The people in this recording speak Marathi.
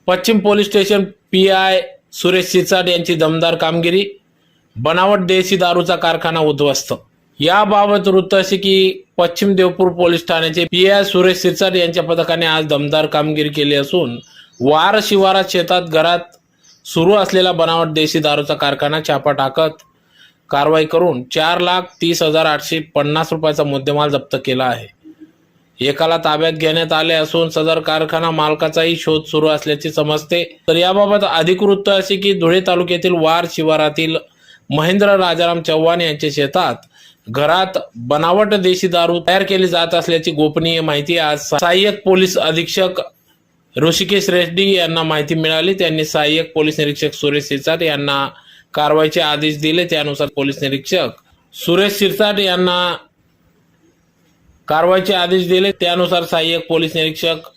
पश्चिम police station PI Suresh Sirsat यांची दमदार कामगिरी, बनावट देशी दारूचा कारखाना उद्ध्वस्त। याबाबत वृत्त असे की पश्चिम देवपूर पोलीस ठाण्याचे पीआय सुरेश सिरसाट यांच्या पथकाने आज दमदार कामगिरी केली असून वार शिवारात शेतात घरात सुरू असलेला बनावट देशी दारूचा कारखाना छापा टाकत कारवाई करून 4,30,850 रुपयाचा मुद्देमाल जप्त केला आहे। एकाला ताब्यात घेण्यात आले असून सदर कारखाना मालकाचाही शोध सुरू असल्याचे समजते। तर याबाबत अधिक वृत्त असे की धुळे तालुक्यातील वार शिवारातील महेंद्र राजाराम चव्हाण यांच्या शेतात घरात बनावट देशी दारू तयार केली जात असल्याची गोपनीय माहिती आज सहाय्यक पोलीस अधीक्षक ऋषिकेश रेड्डी यांना माहिती मिळाली। त्यांनी सहाय्यक पोलीस निरीक्षक सुरेश सिरसाट यांना कारवाईचे आदेश दिले। त्यानुसार पोलीस निरीक्षक सुरेश सिरसाट यांना कारवाईचे आदेश दिले। त्यानुसार सहाय्यक पोलीस निरीक्षक